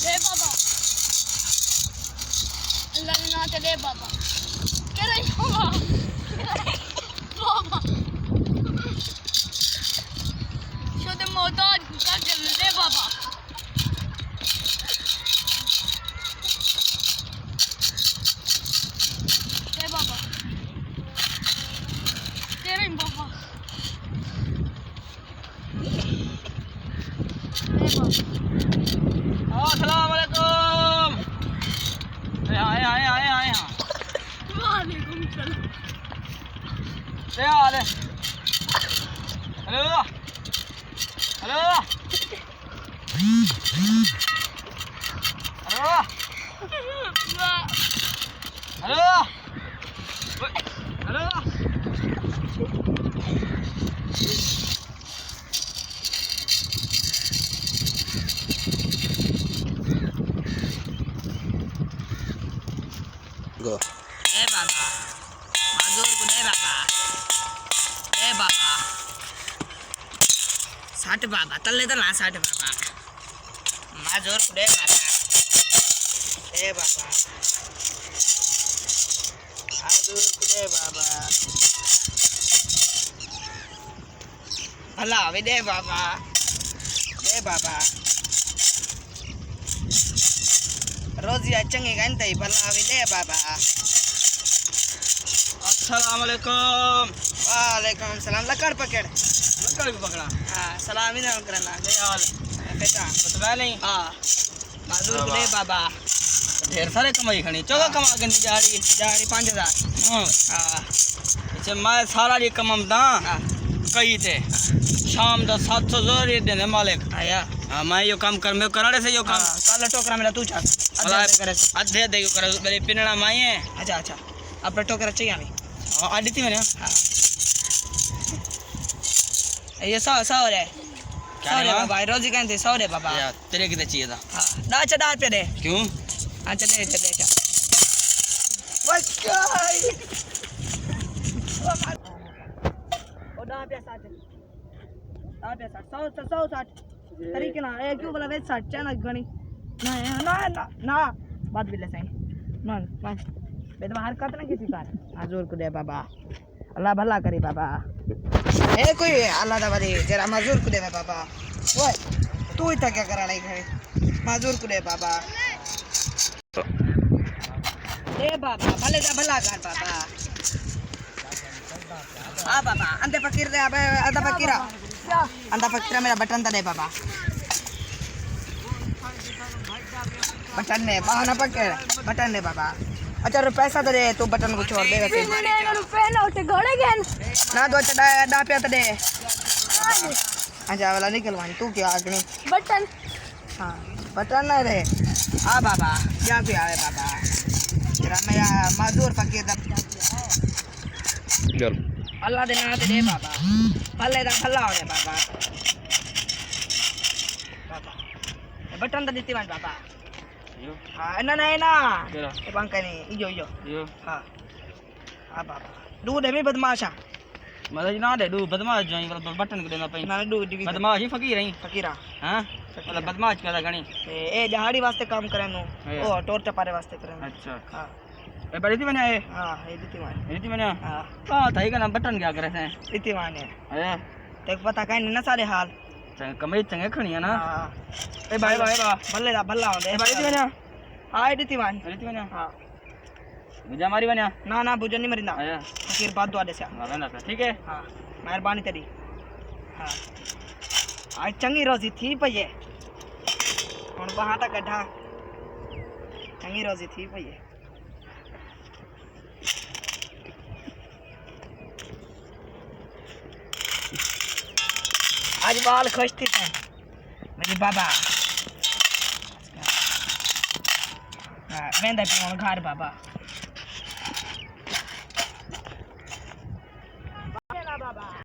दे बाबा अल्लाह ने ना दे बाबा के रे बाबा बाबा शो दे मोहताज का दे बाबा दे बाबा के रे बाबा दे बाबा अस्सलामुअलैकुम। आए वालेकुम सलाम क्या हाल है? Hello hello hello hello Go. बाबा माजूर को दे बाबा ए बाबा 60 बाबा तल्ले तो ना 60 बाबा माजूर को दे बाबा ए बाबा माजूर को दे बाबा भला भी दे बाबा रोजी चंगी गंते भला भी दे बाबा। अस्सलामुअलैकुम। वालेकुम सलाम। लकड़ पकड़ लकड़ भी पकड़ा। हाँ सलाम ही ना करना क्या हाल बेटा बता नहीं। हाँ माजूर को दे बाबा ढेर सारे कमाई खनी चौका कमा के जाड़ी जाड़ी 5000। हाँ अच्छा मैं सारा ये कमाता कई थे शाम दा 700 जोरी देने मालिक आया। हाँ मैं यो काम कर मैं कराने से यो काम काला टोकरा मेरा तू चाह अधे दे कर मेरे पिनड़ा माई है। अच्छा अच्छा अपना टोकरा चाहिए हमें आड़ी थी मैंने। हाँ ये 100 रे बाबा रोजी कहते 100 रे बाबा यार तेरे कितने चाहिए था? हाँ ना चढ़ा पे दे क्यों? अच्छा दे ओ डा पे 60 तरीके ना ए क्यों बोला वे 60 चाना घणी ना बात भी ले सही ना बेद हरकत ना किसी कार माजूर को दे बाबा अल्लाह भला करे बाबा ए कोई अल्लाह दा बड़ी जरा माजूर को दे बाबा। ओए तू इतना क्या करा नहीं घरे माजूर को दे बाबा भले दा भला कर बाबा। आ बाबा अंदर फकीर दे अब अंदर फकीर मेरा बटन दे बाबा बटन ने बहाना पकड़ बटन ने बाबा। अच्छा पैसा तो दे तू बटन को छोड़ देगा रुपए ना उठे घोड़े गए ना दो डा पे तो दे। अच्छा वाला निकलवानी तू क्या आगनी बटन। हाँ बटन ना रे आ बाबा क्या पे आवे बाबा तेरा मेरा माजूर फकीर दा अल्लाह दे ना दे बाबा भले दा भला हो रे बाबा बटन दा देती मान बाबा। हाँ ना ये बंका नहीं यो हाँ हाँ बाबा दूध है भी बदमाशा मतलब ना दे दूध बदमाश जो मतलब बटन को देना पई ना दूध बदमाश ही फकीरा हाँ मतलब बदमाश पैदा गणी ए दिहाड़ी वास्ते काम करे नु ओ टोर चपारे वास्ते करे। अच्छा हाँ ए बड़ी थी मैंने हाँ ये दी मैंने हाँ थाई का नाम बटन क्या करे थे इतनी माने है तेरे को पता कहीं ना सारे हाल चंगे कमरे चंगे खणी है ना। ए भाई भले दा भला होंदे ए बड़ी थी मैंने हाँ ये दी मैंने हाँ बुझा मारी बन्या ना बुझा नहीं मरिंदा फकीर बात दुआ दे से ठीक है। हाँ मेहरबानी तेरी। हाँ आज चंगी रोजी थी पई हुन बहा ता कढा चंगी रोजी थी पई आज बाल खुशती थे मेरी बाबा। हाँ मैं घर बाबा